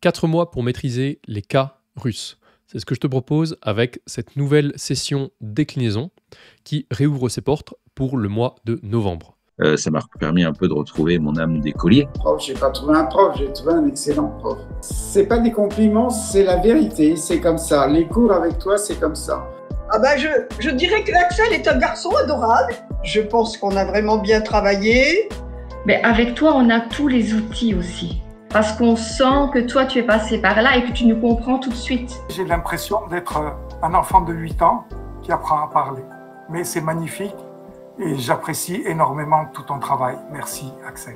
4 mois pour maîtriser les cas russes. C'est ce que je te propose avec cette nouvelle session déclinaison qui réouvre ses portes pour le mois de novembre. Ça m'a permis un peu de retrouver mon âme d'écolier. Prof, j'ai pas trouvé un prof, j'ai trouvé un excellent prof. C'est pas des compliments, c'est la vérité, c'est comme ça. Les cours avec toi, c'est comme ça. Ah ben je dirais que Axel est un garçon adorable. Je pense qu'on a vraiment bien travaillé. Mais avec toi, on a tous les outils aussi. Parce qu'on sent que toi, tu es passé par là et que tu nous comprends tout de suite. J'ai l'impression d'être un enfant de 8 ans qui apprend à parler. Mais c'est magnifique et j'apprécie énormément tout ton travail. Merci Axel.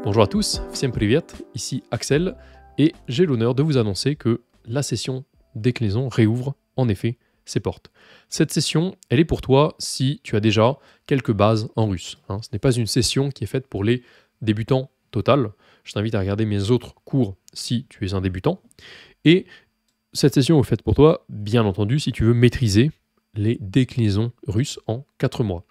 Bonjour à tous, всем привет, ici Axel et j'ai l'honneur de vous annoncer que la session déclinaison réouvre en effet ses portes. Cette session, elle est pour toi si tu as déjà quelques bases en russe. Ce n'est pas une session qui est faite pour les débutants total. Je t'invite à regarder mes autres cours si tu es un débutant. Et cette session est faite pour toi, bien entendu, si tu veux maîtriser les déclinaisons russes en 4 mois.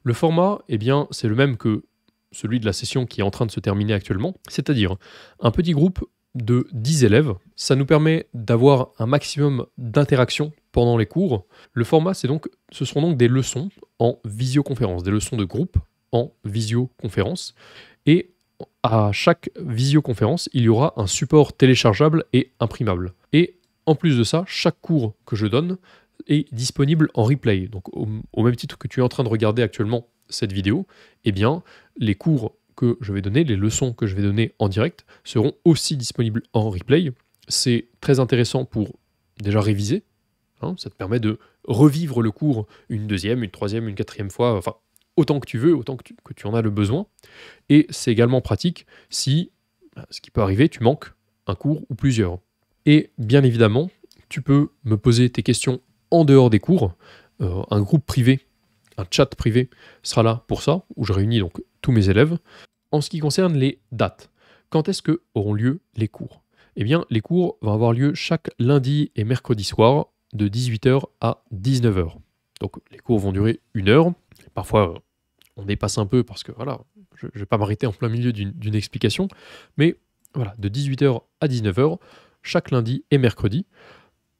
Le format, eh bien, c'est le même que celui de la session qui est en train de se terminer actuellement, c'est-à-dire un petit groupe de 10 élèves. Ça nous permet d'avoir un maximum d'interaction pendant les cours. Le format, ce seront donc des leçons en visioconférence, des leçons de groupe en visioconférence. Et à chaque visioconférence, il y aura un support téléchargeable et imprimable. Et en plus de ça, chaque cours que je donne est disponible en replay. Donc au même titre que tu es en train de regarder actuellement cette vidéo, eh bien, les cours que je vais donner, les leçons que je vais donner en direct seront aussi disponibles en replay. C'est très intéressant pour déjà réviser. Ça te permet de revivre le cours une deuxième, une troisième, une quatrième fois, enfin autant que tu veux, autant que tu en as le besoin. Et c'est également pratique si, ce qui peut arriver, tu manques un cours ou plusieurs. Et bien évidemment, tu peux me poser tes questions en dehors des cours. Un groupe privé, un chat privé sera là pour ça, où je réunis donc tous mes élèves. En ce qui concerne les dates, quand est-ce que auront lieu les cours? Eh bien, les cours vont avoir lieu chaque lundi et mercredi soir de 18h à 19h. Donc les cours vont durer 1 heure. Parfois, on dépasse un peu parce que voilà, je ne vais pas m'arrêter en plein milieu d'une explication. Mais voilà, de 18h à 19h, chaque lundi et mercredi.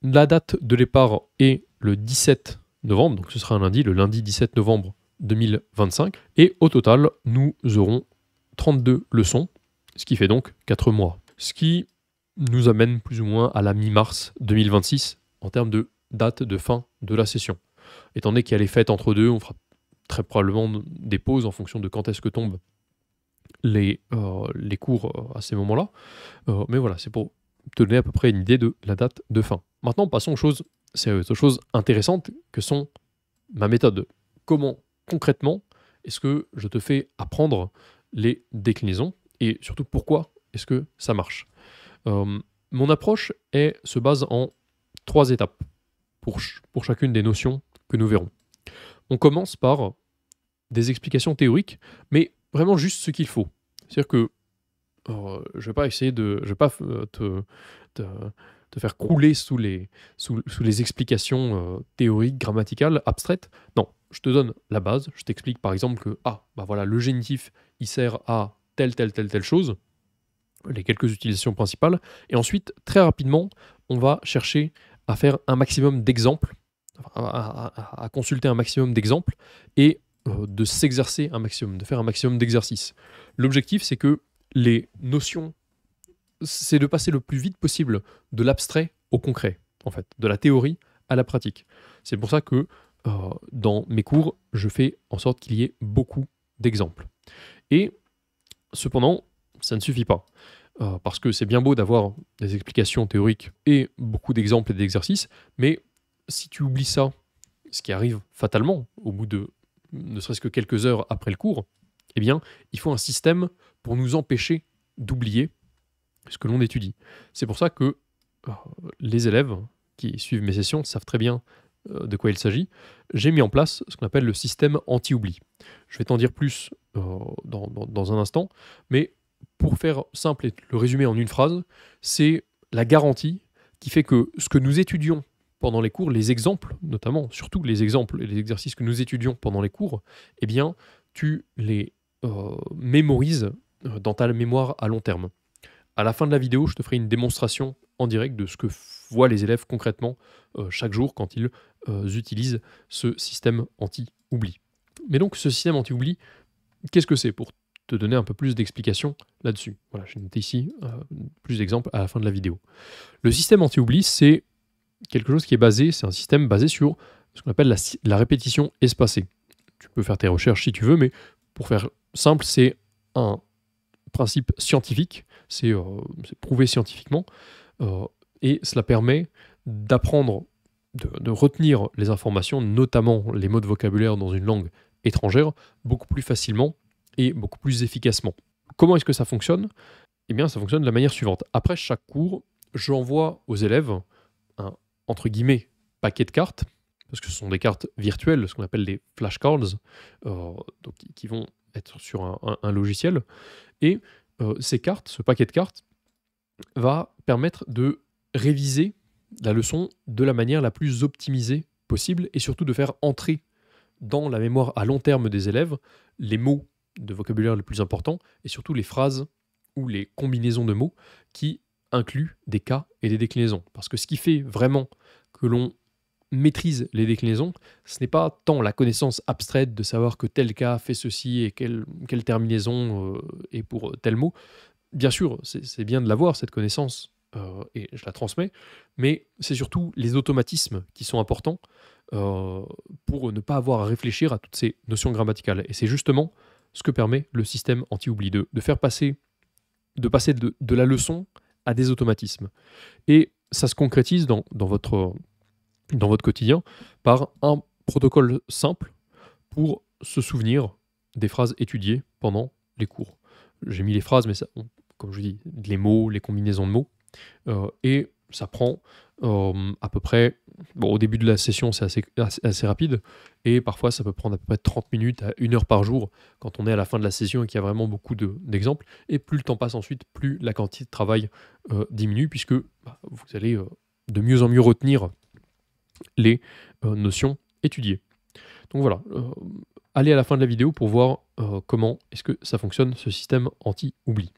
La date de départ est le 17 novembre, donc ce sera un lundi, le lundi 17 novembre 2025. Et au total, nous aurons 32 leçons, ce qui fait donc 4 mois. Ce qui nous amène plus ou moins à la mi-mars 2026 en termes de date de fin de la session. Étant donné qu'il y a les fêtes entre deux, on fera très probablement des pauses en fonction de quand est-ce que tombent les cours à ces moments-là. Mais voilà, c'est pour te donner à peu près une idée de la date de fin. Maintenant, passons aux choses intéressantes que sont ma méthode. Comment concrètement est-ce que je te fais apprendre les déclinaisons et surtout pourquoi est-ce que ça marche. Mon approche se base en 3 étapes pour chacune des notions que nous verrons. On commence par des explications théoriques, mais vraiment juste ce qu'il faut. C'est-à-dire que je ne vais pas essayer te faire crouler sous les explications théoriques, grammaticales, abstraites. Non, je te donne la base. Je t'explique par exemple que voilà, le génitif, il sert à telle chose, les quelques utilisations principales. Et ensuite, très rapidement, on va chercher à faire un maximum d'exemples, à consulter un maximum d'exemples et de s'exercer un maximum, de faire un maximum d'exercices. L'objectif, c'est que les notions, c'est de passer le plus vite possible de l'abstrait au concret, en fait, de la théorie à la pratique. C'est pour ça que dans mes cours, je fais en sorte qu'il y ait beaucoup d'exemples. Et cependant, ça ne suffit pas. Parce que c'est bien beau d'avoir des explications théoriques et beaucoup d'exemples et d'exercices, mais si tu oublies ça, ce qui arrive fatalement au bout de ne serait-ce que quelques heures après le cours, eh bien, il faut un système pour nous empêcher d'oublier ce que l'on étudie. C'est pour ça que les élèves qui suivent mes sessions savent très bien de quoi il s'agit. J'ai mis en place ce qu'on appelle le système anti-oubli. Je vais t'en dire plus dans un instant, mais pour faire simple et le résumer en une phrase, c'est la garantie qui fait que ce que nous étudions pendant les cours, les exemples notamment, surtout les exemples et les exercices que nous étudions pendant les cours, eh bien, tu les mémorise dans ta mémoire à long terme. À la fin de la vidéo, je te ferai une démonstration en direct de ce que voient les élèves concrètement chaque jour quand ils utilisent ce système anti-oubli. Mais donc, ce système anti-oubli, qu'est-ce que c'est pour te donner un peu plus d'explications là-dessus? Voilà, j'ai noté ici plus d'exemples à la fin de la vidéo. Le système anti-oubli, c'est quelque chose qui est basé, c'est un système basé sur ce qu'on appelle la répétition espacée. Tu peux faire tes recherches si tu veux, mais pour faire simple, c'est un principe scientifique, c'est prouvé scientifiquement, et cela permet d'apprendre, de retenir les informations, notamment les mots de vocabulaire dans une langue étrangère, beaucoup plus facilement et beaucoup plus efficacement. Comment est-ce que ça fonctionne? Eh bien, ça fonctionne de la manière suivante. Après chaque cours, j'envoie aux élèves un, entre guillemets, paquet de cartes, parce que ce sont des cartes virtuelles, ce qu'on appelle des flashcards, donc, qui vont être sur un logiciel. Et ces cartes, ce paquet de cartes, va permettre de réviser la leçon de la manière la plus optimisée possible et surtout de faire entrer dans la mémoire à long terme des élèves les mots de vocabulaire les plus importants et surtout les phrases ou les combinaisons de mots qui incluent des cas et des déclinaisons. Parce que ce qui fait vraiment que l'on maîtrise les déclinaisons, ce n'est pas tant la connaissance abstraite de savoir que tel cas fait ceci et quelle terminaison est pour tel mot. Bien sûr, c'est bien de l'avoir, cette connaissance, et je la transmets, mais c'est surtout les automatismes qui sont importants pour ne pas avoir à réfléchir à toutes ces notions grammaticales. Et c'est justement ce que permet le système anti-oubli, de passer de la leçon à des automatismes. Et ça se concrétise dans votre quotidien par un protocole simple pour se souvenir des phrases étudiées pendant les cours. J'ai mis les phrases, mais ça, comme je dis, les mots, les combinaisons de mots, et ça prend à peu près, au début de la session c'est assez rapide, et parfois ça peut prendre à peu près 30 minutes à 1 heure par jour quand on est à la fin de la session et qu'il y a vraiment beaucoup d'exemples, et plus le temps passe ensuite, plus la quantité de travail diminue, puisque vous allez de mieux en mieux retenir les notions étudiées. Donc voilà, allez à la fin de la vidéo pour voir comment est-ce que ça fonctionne, ce système anti-oubli.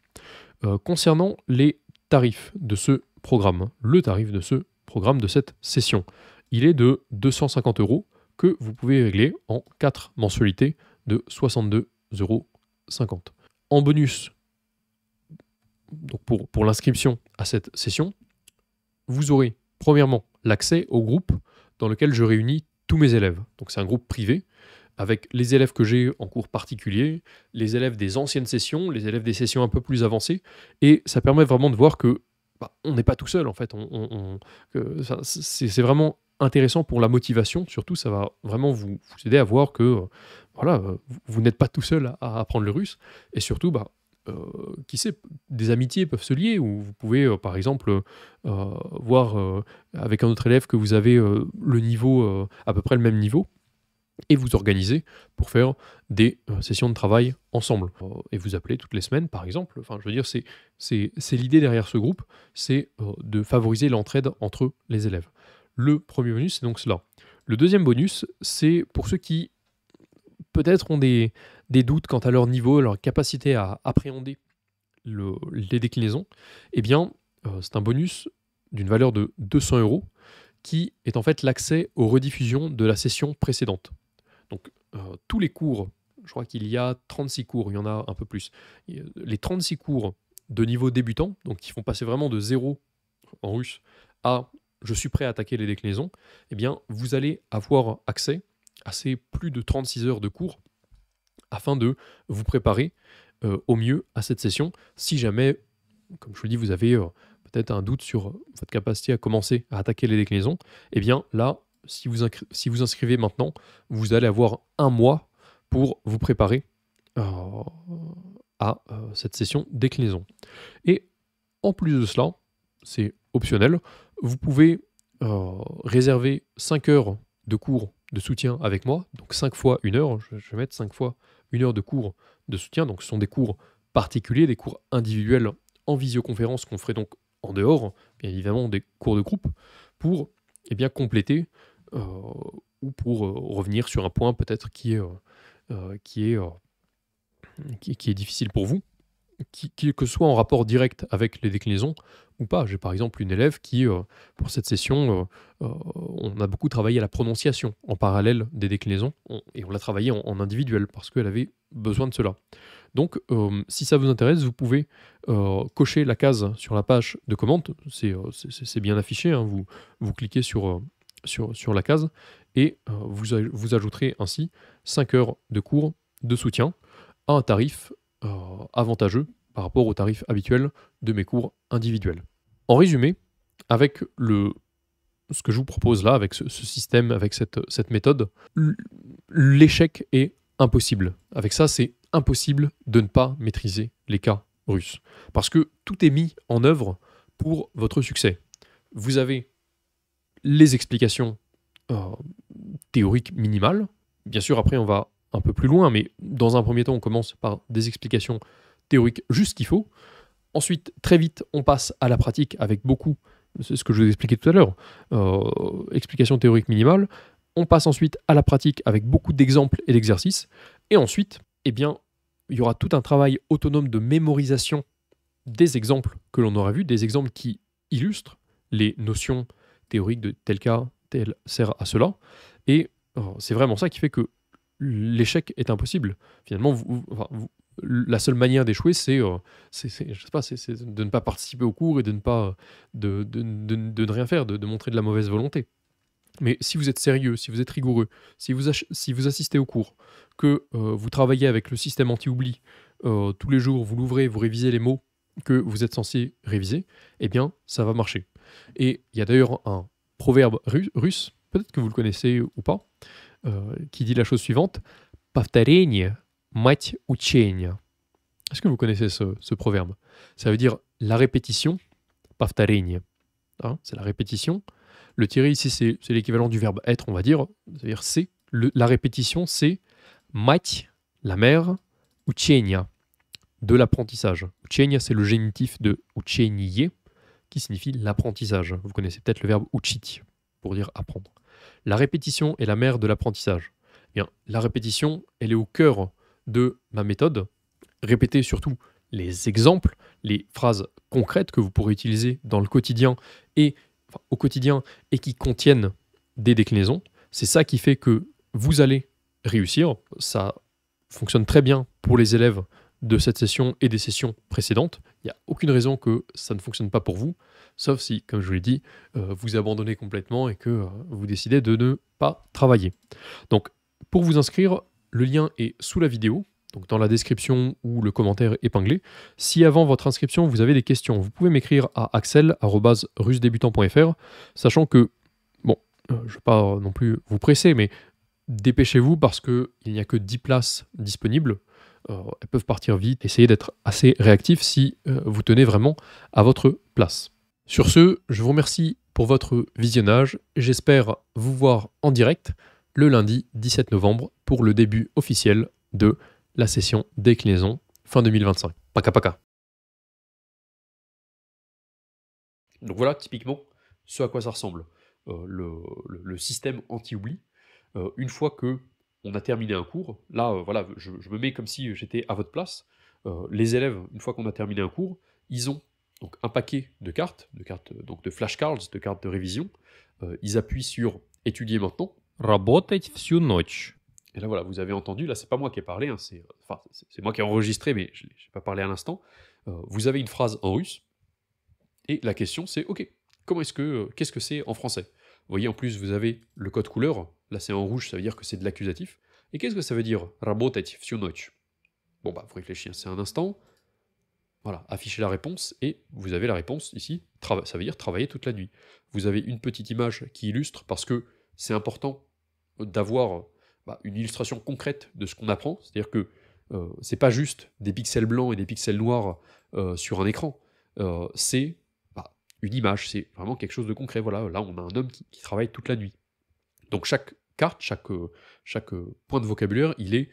Concernant les tarifs de ce programme, le tarif de ce programme, de cette session, il est de 250 € que vous pouvez régler en 4 mensualités de 62,50 €. En bonus, donc pour l'inscription à cette session, vous aurez premièrement l'accès au groupe dans lequel je réunis tous mes élèves. Donc c'est un groupe privé avec les élèves que j'ai en cours particulier, les élèves des anciennes sessions, les élèves des sessions un peu plus avancées, et ça permet vraiment de voir que on n'est pas tout seul en fait. C'est vraiment intéressant pour la motivation, surtout ça va vraiment vous aider à voir que vous n'êtes pas tout seul à apprendre le russe, et surtout qui sait, des amitiés peuvent se lier, ou vous pouvez par exemple voir avec un autre élève que vous avez le niveau, à peu près le même niveau, et vous organiser pour faire des sessions de travail ensemble. Et vous appelez toutes les semaines par exemple. Enfin, je veux dire, c'est l'idée derrière ce groupe, c'est de favoriser l'entraide entre les élèves. Le premier bonus, c'est donc cela. Le deuxième bonus, c'est pour ceux qui peut-être ont des doutes quant à leur niveau, leur capacité à appréhender les déclinaisons. Eh bien, c'est un bonus d'une valeur de 200 € qui est en fait l'accès aux rediffusions de la session précédente. Donc, tous les cours, je crois qu'il y a 36 cours, il y en a un peu plus. Les 36 cours de niveau débutant, donc qui font passer vraiment de 0 en russe à je suis prêt à attaquer les déclinaisons, eh bien, vous allez avoir accès à ces plus de 36 heures de cours afin de vous préparer au mieux à cette session. Si jamais, comme je vous dis, vous avez peut-être un doute sur votre capacité à commencer à attaquer les déclinaisons, eh bien là, si vous inscrivez maintenant, vous allez avoir 1 mois pour vous préparer à cette session déclinaison. Et en plus de cela, c'est optionnel, vous pouvez réserver 5 heures de cours de soutien avec moi, donc 5 fois 1 heure, je vais mettre 5 fois 1 heure de cours de soutien, donc ce sont des cours particuliers, des cours individuels en visioconférence qu'on ferait donc en dehors, bien évidemment des cours de groupe, pour compléter ou pour revenir sur un point peut-être qui est qui est difficile pour vous, que ce soit en rapport direct avec les déclinaisons ou pas. J'ai par exemple une élève qui, pour cette session, on a beaucoup travaillé à la prononciation en parallèle des déclinaisons, et on l'a travaillé en individuel parce qu'elle avait besoin de cela. Donc, si ça vous intéresse, vous pouvez cocher la case sur la page de commande. C'est bien affiché, hein. Vous cliquez sur la case et vous ajouterez ainsi 5 heures de cours de soutien à un tarif avantageux par rapport au tarif habituel de mes cours individuels. En résumé, avec ce que je vous propose là, avec ce système, avec cette méthode, l'échec est impossible. Avec ça, c'est impossible de ne pas maîtriser les cas russes. Parce que tout est mis en œuvre pour votre succès. Vous avez les explications théoriques minimales. Bien sûr, après, on va un peu plus loin, mais dans un premier temps, on commence par des explications théoriques juste ce qu'il faut. Ensuite, très vite, on passe à la pratique avec beaucoup, c'est ce que je vous ai expliqué tout à l'heure, explications théoriques minimales. On passe ensuite à la pratique avec beaucoup d'exemples et d'exercices. Et ensuite, eh bien, il y aura tout un travail autonome de mémorisation des exemples que l'on aura vus, des exemples qui illustrent les notions théoriques de tel cas, tel sert à cela. Et c'est vraiment ça qui fait que l'échec est impossible. Finalement, la seule manière d'échouer, c'est de ne pas participer au cours et de ne rien faire, de montrer de la mauvaise volonté. Mais si vous êtes sérieux, si vous êtes rigoureux, si vous assistez au cours, que vous travaillez avec le système anti-oubli, tous les jours, vous l'ouvrez, vous révisez les mots que vous êtes censé réviser, eh bien, ça va marcher. Et il y a d'ailleurs un proverbe russe, peut-être que vous le connaissez ou pas, qui dit la chose suivante: «Повторение, мать учения». Est-ce que vous connaissez ce proverbe? Ça veut dire la répétition, повторение, hein, c'est la répétition. Le tiré ici, c'est l'équivalent du verbe être, on va dire. C'est-à-dire la répétition, c'est мать, la mère, учения, de l'apprentissage. Учения, c'est le génitif de учение, qui signifie l'apprentissage. Vous connaissez peut-être le verbe учить, pour dire apprendre. La répétition est la mère de l'apprentissage. Bien, la répétition, elle est au cœur de ma méthode. Répétez surtout les exemples, les phrases concrètes que vous pourrez utiliser dans le quotidien au quotidien et qui contiennent des déclinaisons. C'est ça qui fait que vous allez réussir. Ça fonctionne très bien pour les élèves de cette session et des sessions précédentes. Il n'y a aucune raison que ça ne fonctionne pas pour vous, sauf si, comme je vous l'ai dit, vous abandonnez complètement et que vous décidez de ne pas travailler. Donc, pour vous inscrire, le lien est sous la vidéo, donc dans la description ou le commentaire épinglé. Si avant votre inscription, vous avez des questions, vous pouvez m'écrire à axel@russedébutant.fr, sachant que, bon, je ne vais pas non plus vous presser, mais dépêchez-vous parce qu'il n'y a que 10 places disponibles. Elles peuvent partir vite. Essayez d'être assez réactif si vous tenez vraiment à votre place. Sur ce, je vous remercie pour votre visionnage. J'espère vous voir en direct le lundi 17 novembre pour le début officiel de la session déclinaison fin 2025. Paka paka. Donc voilà typiquement ce à quoi ça ressemble. Le système anti-oubli. Une fois que on a terminé un cours, là, voilà, je me mets comme si j'étais à votre place. Les élèves, une fois qu'on a terminé un cours, ils ont donc un paquet de cartes, donc de flashcards, de cartes de révision. Ils appuient sur « Étudier maintenant ». Работать всю ночь. Et là, voilà, vous avez entendu, là, c'est pas moi qui ai parlé, hein, c'est moi qui ai enregistré, mais je n'ai pas parlé à l'instant. Vous avez une phrase en russe, et la question c'est, ok, qu'est-ce que c'est en français? Vous voyez, en plus, vous avez le code couleur. Là, c'est en rouge, ça veut dire que c'est de l'accusatif. Et qu'est-ce que ça veut dire работать всю ночь? Bon, bah, vous réfléchissez un instant. Voilà, affichez la réponse, et vous avez la réponse ici. Ça veut dire travailler toute la nuit. Vous avez une petite image qui illustre, parce que c'est important d'avoir une illustration concrète de ce qu'on apprend. C'est-à-dire que c'est pas juste des pixels blancs et des pixels noirs sur un écran. C'est une image, c'est vraiment quelque chose de concret. Voilà, là, on a un homme qui travaille toute la nuit. Donc chaque carte, chaque point de vocabulaire, il est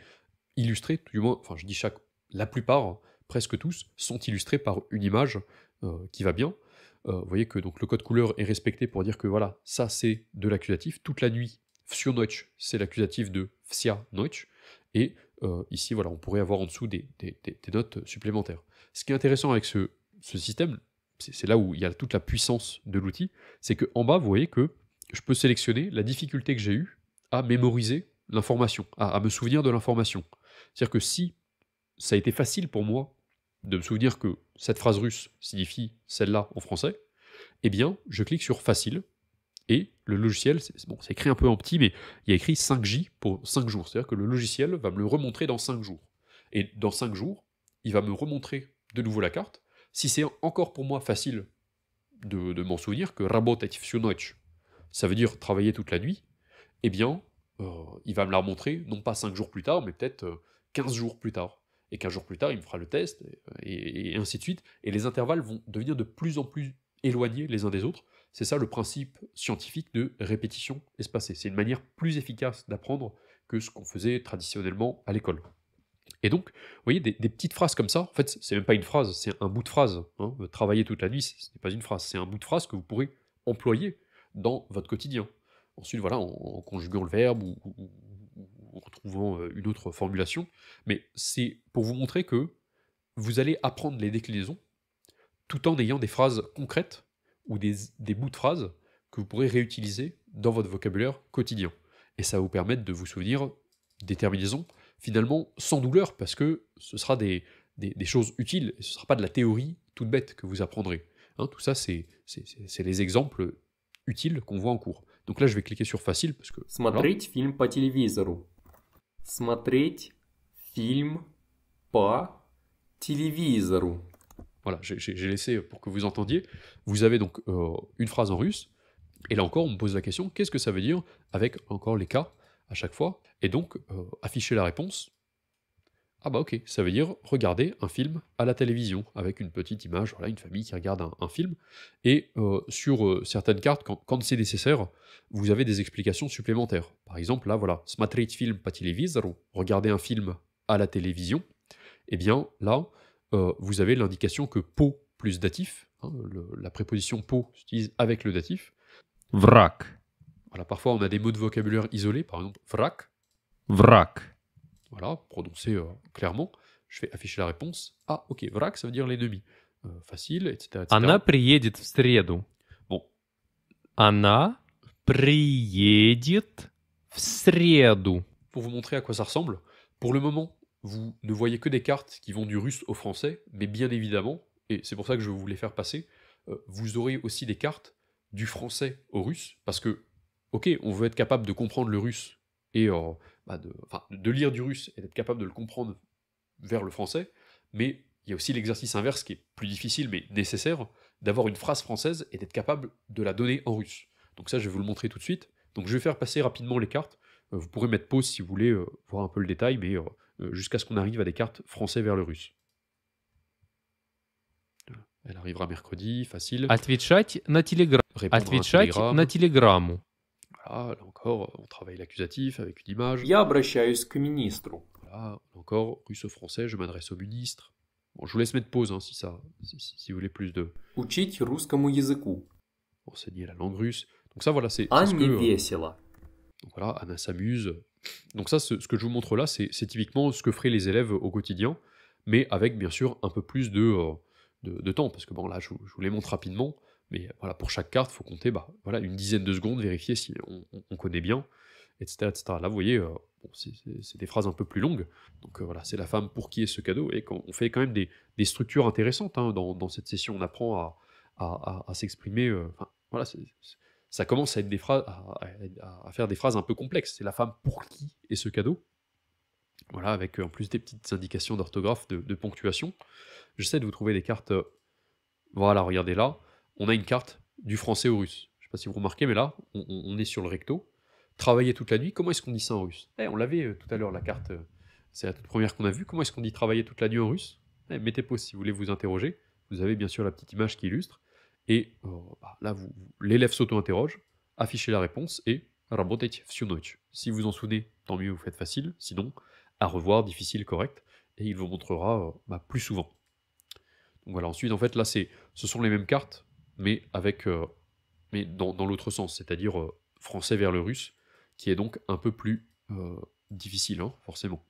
illustré, du moins, enfin je dis la plupart, presque tous, sont illustrés par une image qui va bien. Vous voyez que donc, le code couleur est respecté pour dire que voilà, ça c'est de l'accusatif. Toute la nuit, всю ночь, c'est l'accusatif de вся ночь. Et ici, voilà, on pourrait avoir en dessous des notes supplémentaires. Ce qui est intéressant avec ce système, c'est là où il y a toute la puissance de l'outil, c'est qu'en bas, vous voyez que je peux sélectionner la difficulté que j'ai eue à mémoriser l'information, à me souvenir de l'information. C'est-à-dire que si ça a été facile pour moi de me souvenir que cette phrase russe signifie celle-là en français, eh bien, je clique sur Facile, et le logiciel, c'est écrit un peu en petit, mais il y a écrit 5J pour 5 jours. C'est-à-dire que le logiciel va me le remontrer dans 5 jours. Et dans 5 jours, il va me remontrer de nouveau la carte. Si c'est encore pour moi facile de m'en souvenir, que работать всю ночь, ça veut dire travailler toute la nuit, eh bien, il va me la remontrer, non pas 5 jours plus tard, mais peut-être 15 jours plus tard. Et 15 jours plus tard, il me fera le test, et ainsi de suite. Et les intervalles vont devenir de plus en plus éloignés les uns des autres. C'est ça le principe scientifique de répétition espacée. C'est une manière plus efficace d'apprendre que ce qu'on faisait traditionnellement à l'école. Et donc, vous voyez, des petites phrases comme ça, en fait, c'est même pas une phrase, c'est un bout de phrase. Hein. Travailler toute la nuit, ce n'est pas une phrase, c'est un bout de phrase que vous pourrez employer dans votre quotidien. Ensuite, voilà, en conjuguant le verbe ou en retrouvant une autre formulation. Mais c'est pour vous montrer que vous allez apprendre les déclinaisons tout en ayant des phrases concrètes ou des bouts de phrases que vous pourrez réutiliser dans votre vocabulaire quotidien. Et ça va vous permettre de vous souvenir des terminaisons, finalement sans douleur, parce que ce sera des choses utiles, et ce ne sera pas de la théorie toute bête que vous apprendrez. Hein, tout ça, c'est les exemples utiles qu'on voit en cours. Donc là, je vais cliquer sur Facile, parce que... Смотреть фильм по телевизору. Смотреть фильм по телевизору. Voilà, j'ai laissé pour que vous entendiez. Vous avez donc une phrase en russe, et là encore, on me pose la question, qu'est-ce que ça veut dire avec encore les cas à chaque fois? Et donc, afficher la réponse. Ah bah ok, ça veut dire regarder un film à la télévision, avec une petite image, voilà, une famille qui regarde un film. Et sur certaines cartes, quand c'est nécessaire, vous avez des explications supplémentaires. Par exemple, là, voilà, смотреть фильм по телевизору, regarder un film à la télévision. Eh bien, là, vous avez l'indication que по plus datif, hein, la préposition по s'utilise avec le datif. Враг. Voilà, parfois on a des mots de vocabulaire isolés, par exemple враг. Враг. Voilà, prononcé clairement. Je fais afficher la réponse. Ah, ok, враг, ça veut dire l'ennemi. Facile, etc., etc. Она приедет в среду. Bon. Она приедет в среду. Pour vous montrer à quoi ça ressemble, pour le moment, vous ne voyez que des cartes qui vont du russe au français, mais bien évidemment, et c'est pour ça que je vais vous les faire passer, vous aurez aussi des cartes du français au russe, parce que, ok, on veut être capable de comprendre le russe et de lire du russe et d'être capable de le comprendre vers le français, mais il y a aussi l'exercice inverse qui est plus difficile mais nécessaire, d'avoir une phrase française et d'être capable de la donner en russe. Donc ça, je vais vous le montrer tout de suite. Donc je vais faire passer rapidement les cartes. Vous pourrez mettre pause si vous voulez voir un peu le détail, mais jusqu'à ce qu'on arrive à des cartes français vers le russe. Elle arrivera mercredi, facile. Отвечать на телеграмму. Отвечать на телеграмму. Voilà, là encore, on travaille l'accusatif avec une image. Я обращаюсь к министру. Voilà, là encore, russo-français, je m'adresse au ministre. Bon, je vous laisse mettre pause hein, si vous voulez plus de... Учить русскому языку. Enseigner la langue russe. Donc ça, voilà, c'est ce Анне que... весело. Donc voilà, Anna s'amuse. Donc ça, ce que je vous montre là, c'est typiquement ce que feraient les élèves au quotidien, mais avec bien sûr un peu plus de temps, parce que bon là, je vous les montre rapidement, mais voilà, pour chaque carte, il faut compter voilà, une dizaine de secondes, vérifier si on connaît bien, etc., etc. Là, vous voyez, c'est des phrases un peu plus longues. Donc voilà, c'est la femme pour qui est ce cadeau, et on fait quand même des structures intéressantes hein, dans cette session. On apprend à s'exprimer. Voilà, ça commence à être des phrases, à faire des phrases un peu complexes. C'est la femme pour qui est ce cadeau. Voilà, avec en plus des petites indications d'orthographe, de ponctuation. J'essaie de vous trouver des cartes. Voilà, regardez là. On a une carte du français au russe. Je ne sais pas si vous remarquez, mais là, on est sur le recto. Travailler toute la nuit, comment est-ce qu'on dit ça en russe? On l'avait tout à l'heure, la carte. C'est la toute première qu'on a vue. Comment est-ce qu'on dit travailler toute la nuit en russe? Mettez pause si vous voulez vous interroger. Vous avez bien sûr la petite image qui illustre. Et là, l'élève s'auto-interroge, affichez la réponse et работать всю ночь. Si vous en souvenez, tant mieux, vous faites facile. Sinon, à revoir, difficile, correct. Et il vous montrera plus souvent. Donc voilà, ensuite, en fait, là, ce sont les mêmes cartes, mais dans l'autre sens, c'est-à-dire français vers le russe, qui est donc un peu plus difficile, hein, forcément.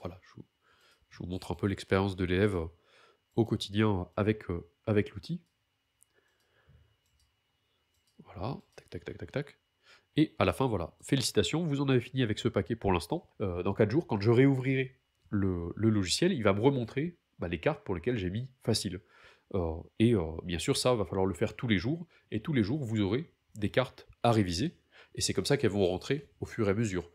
voilà, je vous montre un peu l'expérience de l'élève au quotidien avec l'outil. Voilà, tac, tac, tac, tac, tac. Et à la fin, voilà, félicitations, vous en avez fini avec ce paquet pour l'instant. Dans 4 jours, quand je réouvrirai le logiciel, il va me remontrer les cartes pour lesquelles j'ai mis facile. Bien sûr, ça va falloir le faire tous les jours, et tous les jours, vous aurez des cartes à réviser, et c'est comme ça qu'elles vont rentrer au fur et à mesure.